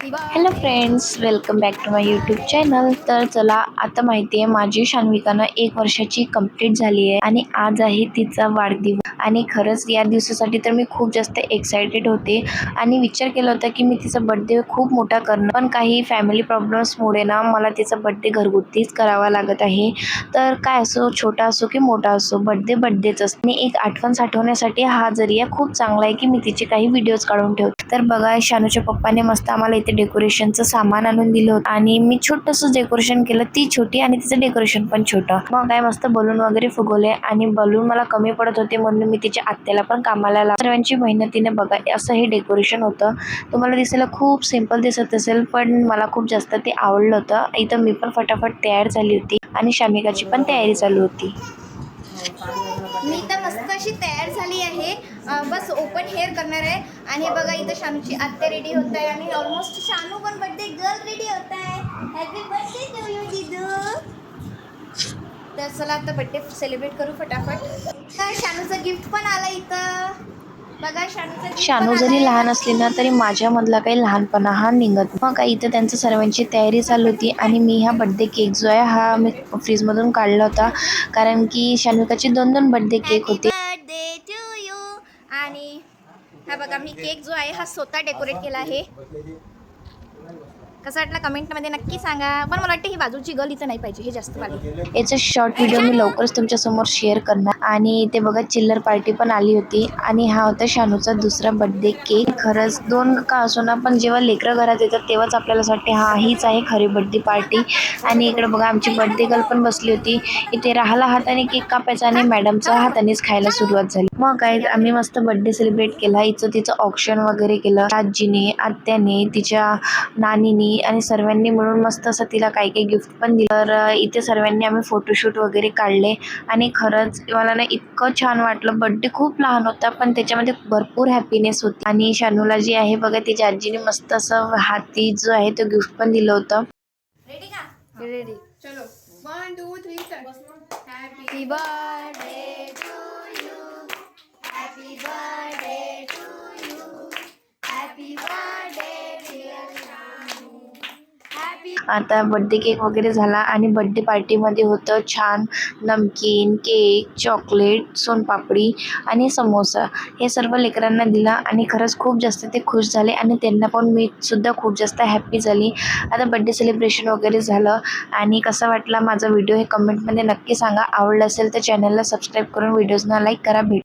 Hello friends, welcome back to my YouTube channel. तर चला, आता माहिती आहे माझी शान्विकानं 1 वर्षाची कंप्लीट झाली आहे आणि आज आहे तिचा वाढदिवस. आणि खरंच या दिवसासाठी तर मी खूप जास्त एक्सायटेड होते आणि विचार केला होता की मी तिचा बर्थडे खूप मोठा करणार, पण काही फॅमिली प्रॉब्लेम्समुळे ना मला तिचा बर्थडे घरगुतीच करावा लागत आहे. तर काय असो, छोटा असो की मोठा असो, बर्थडेच असतो आणि एक आठवण साठवण्यासाठी हा जरिया खूप चांगला आहे की मी तिचे काही व्हिडिओज काढून ठेवते. तर बघा, शानूच्या पप्पाने मस्त आम्हाला इथे डेकोरेशनचं सामान आणून दिलं होतं आणि मी छोटंसं डेकोरेशन केलं. ती छोटी आणि तिचं डेकोरेशन पण छोटं. मग काय मस्त बलून वगैरे फुगवले आणि बलून मला कमी पडत होते म्हणून मी तिच्या आत्याला पण कामाला लावले. सर्वांची मेहनतीने बघा असं हे डेकोरेशन होतं. तुम्हाला दिसायला खूप सिंपल दिसत असेल, पण मला खूप जास्त ते आवडलं होतं. इथं मी पण फटाफट तयार झाली होती आणि शामिकाची पण तयारी चालू होती. मी तर मस्त अशी तयार झाली आहे. बस ओपन हेअर करणार आहे. आणि बघा इथं शानूची आत्या रेडी होत आहे आणि ऑलमोस्ट शानू पण बर्थडे गर्ल रेडी होत आहे. हॅपी बर्थडे टू यू दीदू. तर चला आता बर्थडे सेलिब्रेट करू फटाफट. तर शानूचं गिफ्ट पण आलं इथं. बघा शानूचं गिफ्ट पण शानू जरी लहान असली ना तरी माझ्यामधला काही लहानपणा हा निघत. मग काय इथं त्यांचं सर्वांची तयारी चालू होती आणि मी हा बर्थडे केक जो आहे हा मी फ्रीजमधून काढला होता, कारण की शानविकाचे 2 बर्थडे केक हॅपी होते. Birthday to you. आणि हा बघा, मी केक जो आहे हा स्वतः डेकोरेट केला आहे. कसा वाटला कमेंटमध्ये नक्की सांगा. पण मला वाटतं ही बाजूची गर्ल इथं नाही पाहिजे, हे जास्त पाहिजे. याचा शॉर्ट व्हिडिओ मी लवकरच तुमच्यासमोर शेअर करणार. आणि ते बघा, चिल्लर पार्टी पण आली होती आणि हा होता शानूचा दुसरा बर्थडे केक. खरंच 2 का असो ना, पण जेव्हा लेकरं घरात येतात तेव्हाच आपल्याला असं वाटते हा हीच आहे खरी बर्थडे पार्टी. आणि इकडे बघा आमची बर्थडे गर्ल पण बसली होती. इथे राहिला हाताने केक कापायचा आणि मॅडमचा हातानेच खायला सुरुवात झाली. मग काय आम्ही मस्त बर्थडे सेलिब्रेट केला. तिचं ऑक्शन वगैरे केलं. आजीने, आत्याने, तिच्या नानीनी आणि सर्वांनी मिळून मस्त असं तिला काही गिफ्ट पण दिलं. तर इथे सर्वांनी आम्ही फोटोशूट वगैरे काढले आणि खरंच मला ना इतकं छान वाटलं. बर्थडे खूप लहान होता पण त्याच्यामध्ये भरपूर हॅपीनेस होती. आणि शानूला जी आहे बघा, तिच्या आजीने मस्त असं हाती जो आहे तो गिफ्ट पण दिलं होतं. रेडी का? रेडी. चलो 1 2 3 start. Happy birthday to you. Happy birthday to you. Happy birthday dear Shanu. Happy. आता बर्थडे केक वगैरे झाला आणि बर्थडे पार्टीमध्ये होतं छान नमकीन, केक, चॉकलेट, सोनपापडी आणि समोसा. हे सर्व लेकरांना दिला आणि खरंच खूप जास्त ते खुश झाले आणि त्यांना पण मी सुद्धा खूप जास्त हॅप्पी झाली. आता बर्थडे सेलिब्रेशन वगैरे झालं आणि कसा वाटला माझा व्हिडिओ हे कमेंटमध्ये नक्की सांगा. आवडला असेल तर चॅनलला सबस्क्राईब करून व्हिडिओजना लाईक करा.